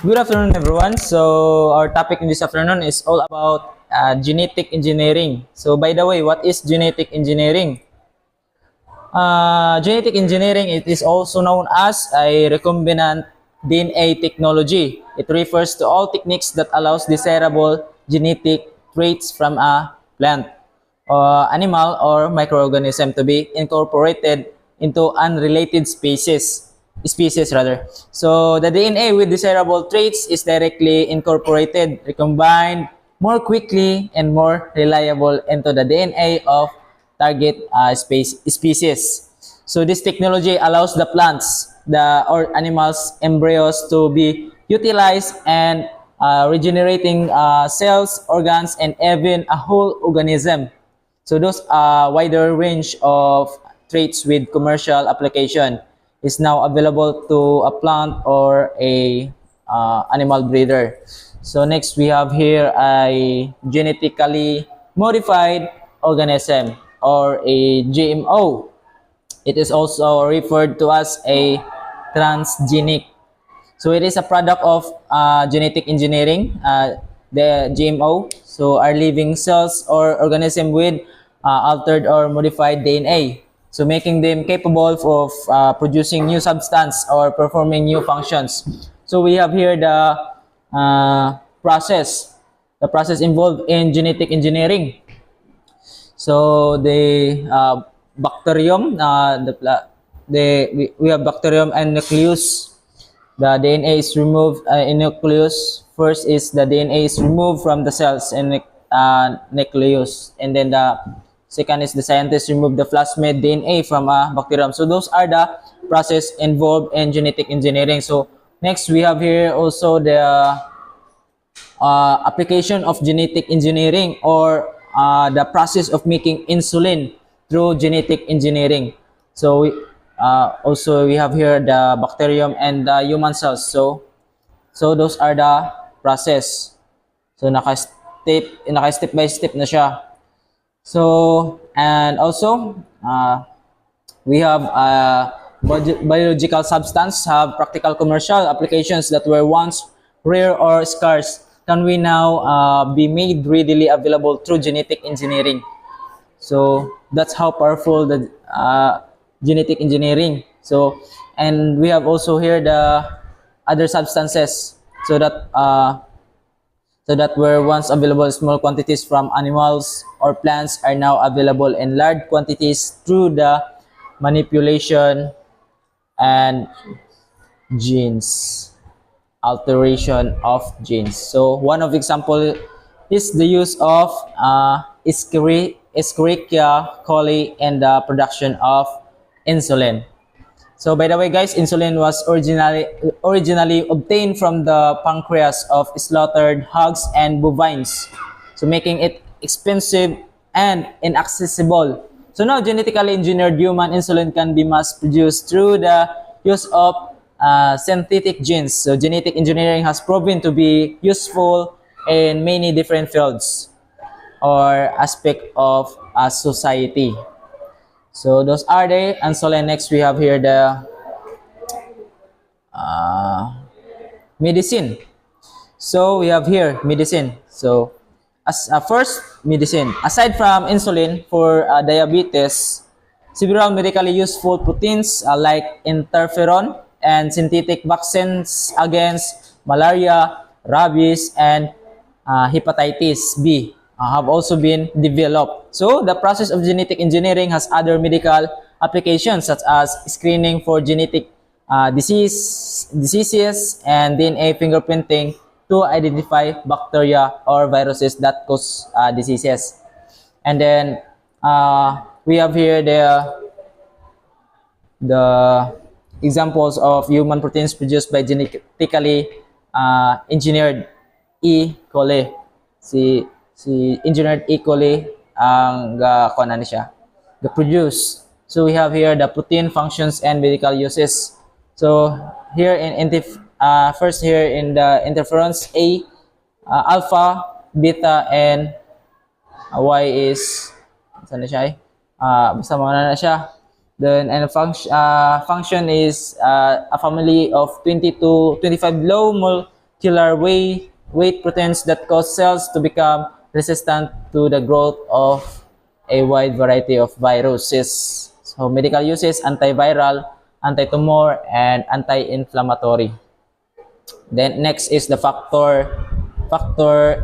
Good afternoon, everyone. So, our topic in this afternoon is all about genetic engineering. So, by the way, what is genetic engineering? Genetic engineering it is also known as a recombinant DNA technology. It refers to all techniques that allows desirable genetic traits from a plant, animal, or microorganism to be incorporated into unrelated species rather. So the DNA with desirable traits is directly incorporated, recombined more quickly and more reliable into the DNA of target species. So this technology allows the plants, the or animals embryos to be utilized and regenerating cells, organs, and even a whole organism. So those wider range of traits with commercial application is now available to a plant or a animal breeder. So next we have here a genetically modified organism or a GMO. It is also referred to as a transgenic. So it is a product of genetic engineering, the GMO. So are living cells or organism with altered or modified DNA. So making them capable of producing new substance or performing new functions. So we have here the process involved in genetic engineering. So the bacterium, we have bacterium and nucleus. The DNA is removed in nucleus. First is the DNA is removed from the cells in nucleus, and then the second is the scientists remove the plasmid DNA from a bacterium. So those are the process involved in genetic engineering. So next we have here also the application of genetic engineering or the process of making insulin through genetic engineering. So also we have here the bacterium and the human cells. So those are the process. So naka-step by step na siya. So and also we have biological substance have practical commercial applications that were once rare or scarce can we now be made readily available through genetic engineering. So that's how powerful the genetic engineering. So and we have also here the other substances so that were once available in small quantities from animals or plants are now available in large quantities through the manipulation and genes alteration of genes. So one of example is the use of Escherichia coli in the production of insulin. So by the way guys, insulin was originally obtained from the pancreas of slaughtered hogs and bovines. So making it expensive and inaccessible. So now genetically engineered human insulin can be mass produced through the use of synthetic genes. So genetic engineering has proven to be useful in many different fields or aspect of a society. So those are the insulin. Next we have here the medicine. So we have here medicine. So as first medicine, aside from insulin for diabetes, several medically useful proteins like interferon and synthetic vaccines against malaria, rabies, and hepatitis B have also been developed. So the process of genetic engineering has other medical applications such as screening for genetic diseases and DNA fingerprinting to identify bacteria or viruses that cause diseases. And then we have here the examples of human proteins produced by genetically engineered E. coli. Si engineered E. coli ang kuha na siya, the produce. So we have here the protein functions and medical uses. So here first here in the interferons A, alpha, beta, and Y is saan na siya basta mga na siya. Then and function is a family of 20 to 25 low molecular weight proteins that cause cells to become resistant to the growth of a wide variety of viruses. So medical uses: antiviral, anti-tumor, and anti-inflammatory. Then next is the factor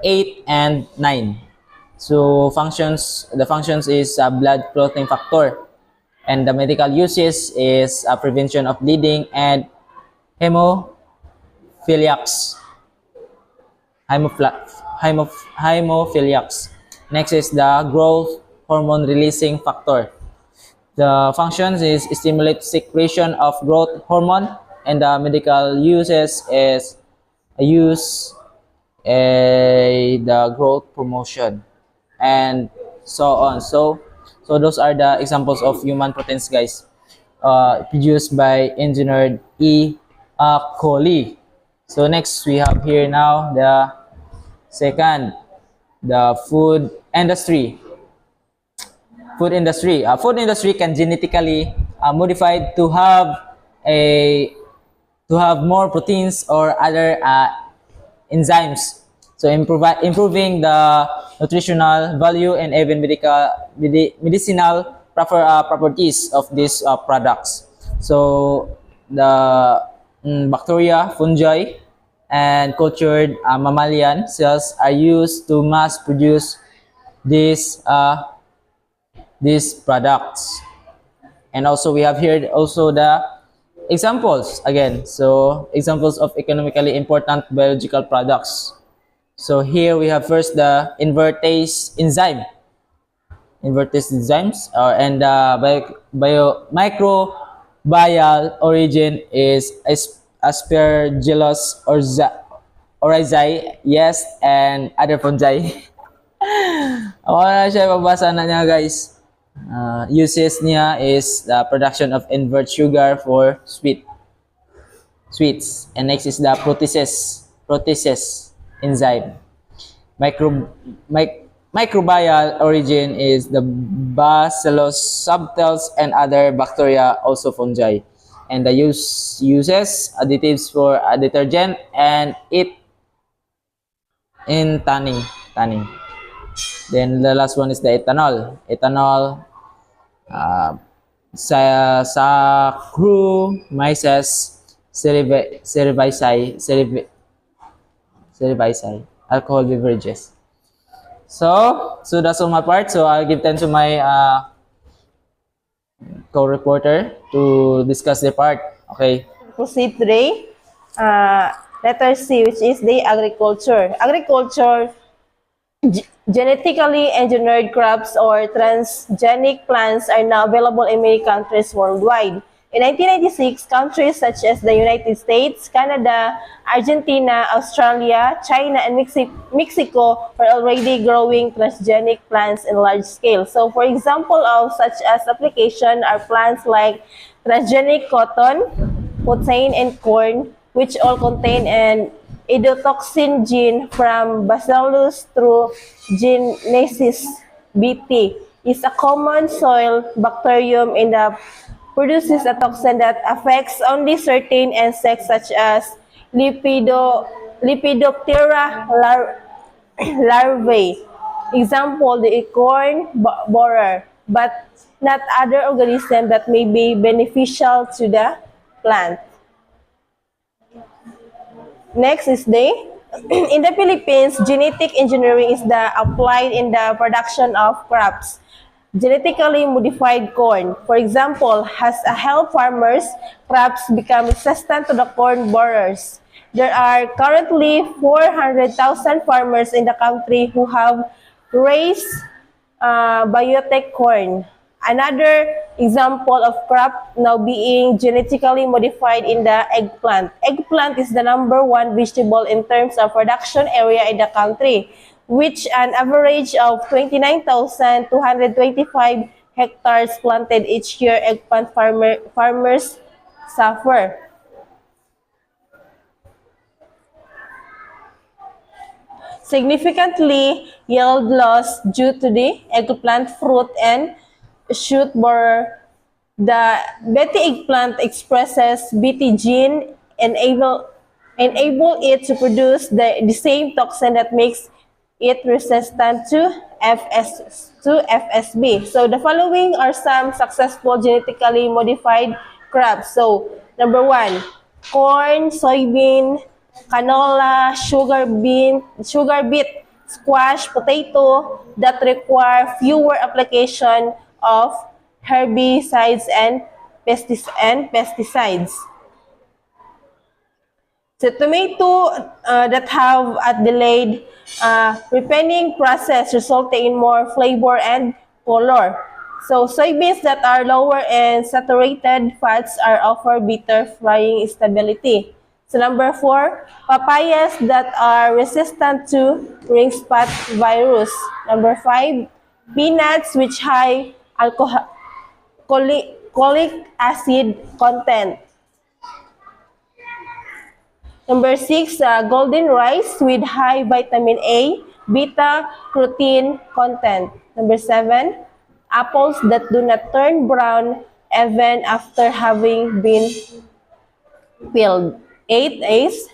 8 and 9. So the functions is blood clotting factor, and the medical uses is prevention of bleeding and hemophiliacs. Hemophiliacs. Next is the growth hormone releasing factor. The functions is stimulate secretion of growth hormone, and the medical uses is the growth promotion, and so on. So those are the examples of human proteins, guys, produced by engineered E. coli. So next we have here now the second, the food industry. Food industry can genetically modified to have more proteins or other enzymes, so improving the nutritional value and even medicinal properties of these products. So the bacteria, fungi, and cultured mammalian cells are used to mass produce these products. And also we have here also the examples again. So examples of economically important biological products. So here we have first the invertase enzymes, and microbial origin is Aspergillus oryzae, yeast, and other fungi. Ako na siya, babasa na niya, guys. Uses niya is the production of invert sugar for sweets. And next is the proteases enzyme. Microbial origin is the Bacillus subtilis and other bacteria, also fungi. And the uses additives for a detergent and it in tanning. Then the last one is the ethanol. Saccharomyces cerevisiae, alcohol beverages. So that's all my part. So I'll give time to my co-reporter to discuss their part. Okay. Proceed today. Letter C, which is the agriculture. Genetically engineered crops or transgenic plants are now available in many countries worldwide. In 1996, countries such as the United States, Canada, Argentina, Australia, China, and Mexico were already growing transgenic plants in large scale. So, for example of such as application are plants like transgenic cotton, protein, and corn, which all contain an endotoxin gene from Bacillus thuringiensis (BT). Is a common soil bacterium in the produces a toxin that affects only certain insects such as Lepidoptera larvae. Example, the acorn borer, but not other organisms that may be beneficial to the plant. Next is in the Philippines, genetic engineering is applied in the production of crops. Genetically modified corn, for example, has helped farmers' crops become resistant to the corn borers. There are currently 400,000 farmers in the country who have raised biotech corn. Another example of crop now being genetically modified in the eggplant. Eggplant is the #1 vegetable in terms of production area in the country, which an average of 29,225 hectares planted each year. Eggplant farmers suffer. Significantly, yield loss due to the eggplant fruit and shoot borer. The Betty eggplant expresses BT gene enable it to produce the same toxin that makes it resistant to FSB. So the following are some successful genetically modified crops. So number one, corn, soybean, canola, sugar beet, squash, potato that require fewer application of herbicides and pesticides. So tomato that have a delayed ripening process resulting in more flavor and color. So soybeans that are lower in saturated fats are offer better frying stability. So number 4, papayas that are resistant to ring spot virus. Number 5, peanuts which high alcoholic acid content. Number 6, golden rice with high vitamin A, beta-carotene content. Number 7, apples that do not turn brown even after having been peeled. 8 is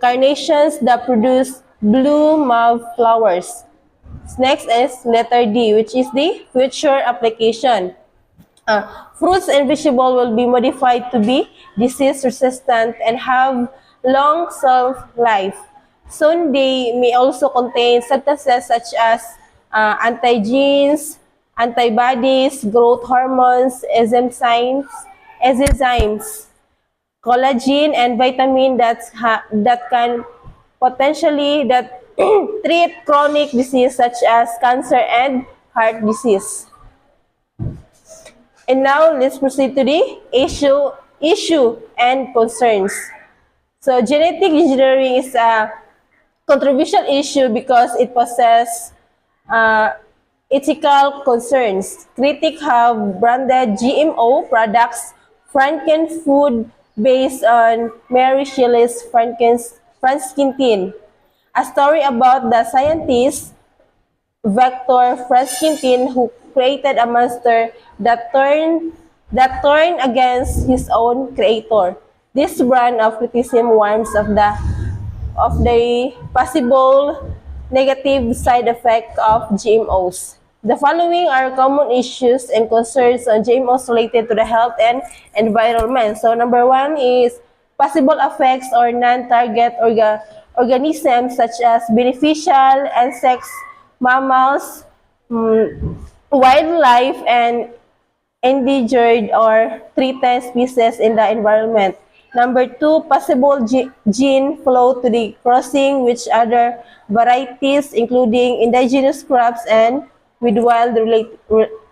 carnations that produce blue mauve flowers. Next is letter D, which is the future application. Fruits and vegetables will be modified to be disease resistant and have long shelf life. Soon they may also contain substances such as antigenes, antibodies, growth hormones, enzymes, collagen, and vitamin that can potentially treat chronic disease such as cancer and heart disease. And now let's proceed to the issue and concerns. So genetic engineering is a controversial issue because it possesses ethical concerns. Critics have branded GMO products Frankenfood based on Mary Shelley's Frankenstein, a story about the scientist Victor Frankenstein who created a monster that turned against his own creator. This brand of criticism warns of the possible negative side effect of GMOs. The following are common issues and concerns on GMOs related to the health and environment. So number 1 is possible effects or non-target organisms such as beneficial insects, mammals, wildlife, and endangered or threatened species in the environment. Number 2, possible gene flow to the crossing with other varieties, including indigenous crops and with wild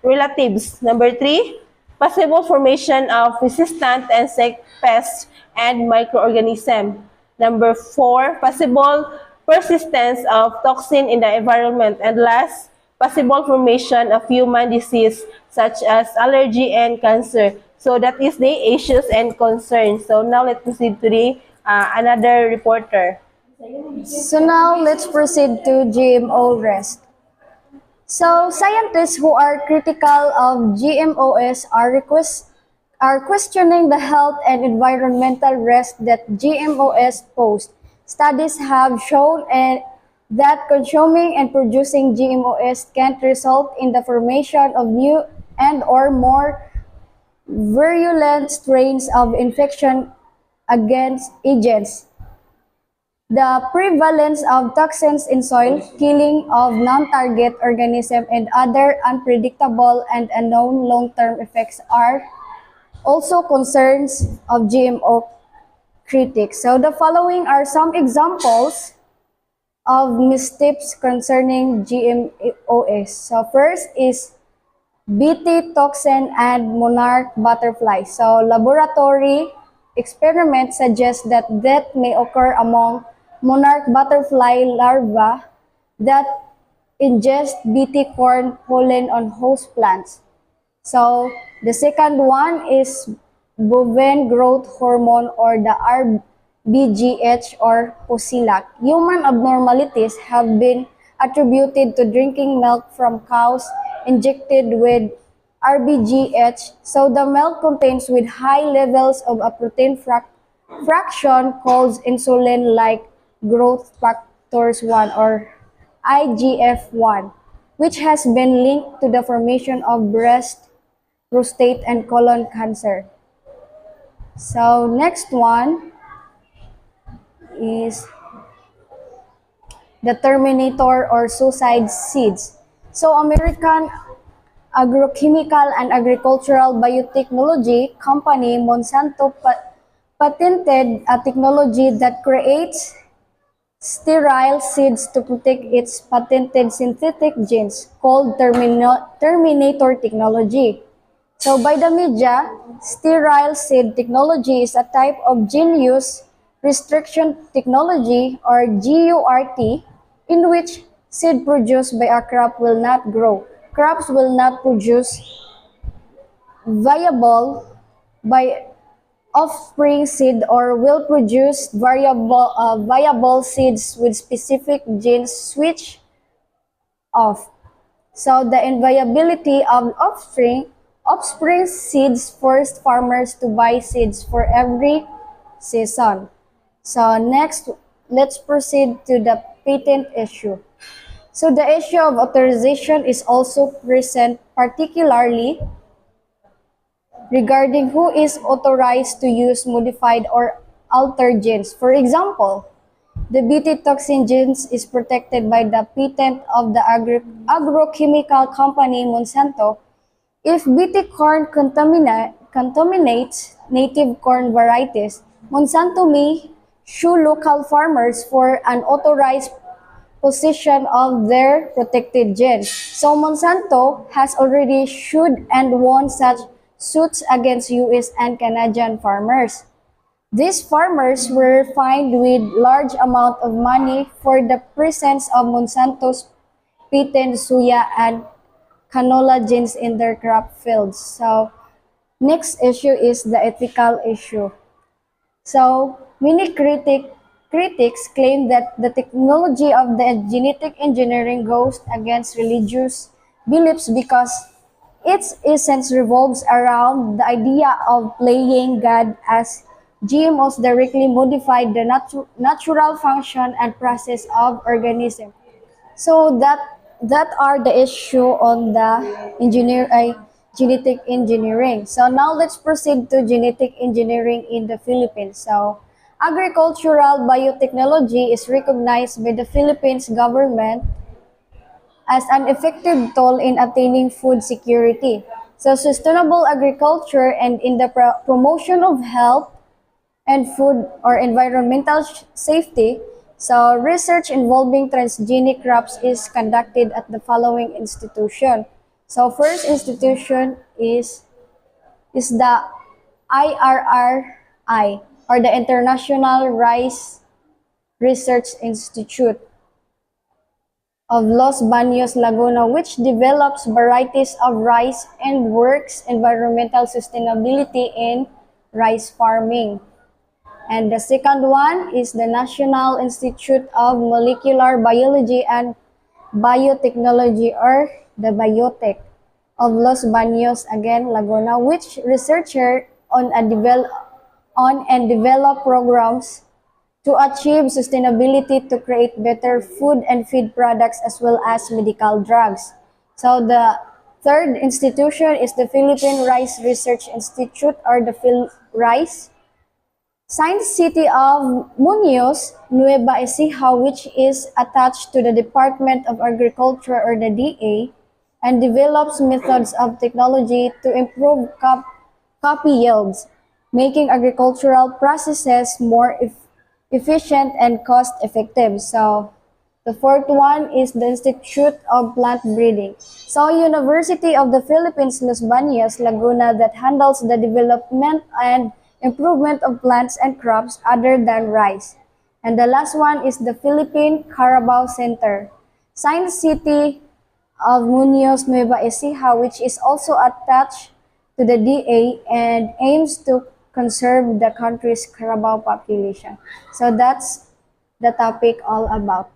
relatives. Number 3, possible formation of resistant insect pests and microorganisms. Number 4, possible persistence of toxin in the environment. And last, possible formation of human disease such as allergy and cancer. So that is the issues and concerns. So now let's proceed to the another reporter. So now let's proceed to GMO rest. So scientists who are critical of GMOs are questioning the health and environmental risk that GMOs pose. Studies have shown that consuming and producing GMOs can result in the formation of new and or more virulent strains of infection against agents. The prevalence of toxins in soil, killing of non-target organisms, and other unpredictable and unknown long-term effects are also concerns of GMO critics. So the following are some examples of missteps concerning GMOs. So first is Bt toxin and monarch butterfly. So laboratory experiments suggest that death may occur among monarch butterfly larvae that ingest Bt corn pollen on host plants. So the second one is bovine growth hormone or the RBGH or Posilac. Human abnormalities have been attributed to drinking milk from cows injected with RBGH, so the milk contains with high levels of a protein fraction called insulin-like growth factors 1 or IGF-1, which has been linked to the formation of breast, prostate, and colon cancer. So next one is the Terminator or suicide seeds. So American agrochemical and agricultural biotechnology company Monsanto patented a technology that creates sterile seeds to protect its patented synthetic genes called Terminator technology. So by the media, sterile seed technology is a type of gene use restriction technology or GURT in which seed produced by a crop will not grow. Crops will not produce viable by offspring seed or will produce viable seeds with specific genes switch off. So the inviability of offspring seeds forced farmers to buy seeds for every season. So next, let's proceed to the patent issue. So the issue of authorization is also present, particularly regarding who is authorized to use modified or altered genes. For example, the Bt toxin genes is protected by the patent of the agrochemical company Monsanto. If Bt corn contaminates native corn varieties, Monsanto may sue local farmers for unauthorized possession of their protected genes. So Monsanto has already sued and won such suits against US and Canadian farmers. These farmers were fined with large amount of money for the presence of Monsanto's patent soya and canola genes in their crop fields. So next issue is the ethical issue. So many critics claim that the technology of the genetic engineering goes against religious beliefs because its essence revolves around the idea of playing God, as GMOs directly modify the natural function and process of organism. So that are the issue on the genetic engineering. So now let's proceed to genetic engineering in the Philippines. So agricultural biotechnology is recognized by the Philippines government as an effective tool in attaining food security. So sustainable agriculture and in the promotion of health and food or environmental safety. So research involving transgenic crops is conducted at the following institution. So first institution is the IRRI or the International Rice Research Institute of Los Baños, Laguna, which develops varieties of rice and works environmental sustainability in rice farming. And the second one is the National Institute of Molecular Biology and Biotechnology or the Biotech of Los Baños, again, Laguna, which researcher on and develop programs to achieve sustainability to create better food and feed products as well as medical drugs. So the third institution is the Philippine Rice Research Institute or the PhilRice. Science City of Muñoz, Nueva Ecija, which is attached to the Department of Agriculture or the DA, and develops methods of technology to improve copy yields, making agricultural processes more efficient and cost-effective. So the fourth one is the Institute of Plant Breeding. So University of the Philippines, Los Baños, Laguna, that handles the development and improvement of plants and crops other than rice. And the last one is the Philippine Carabao Center. Science City of Muñoz, Nueva Ecija, which is also attached to the DA and aims to conserve the country's Carabao population. So that's the topic all about.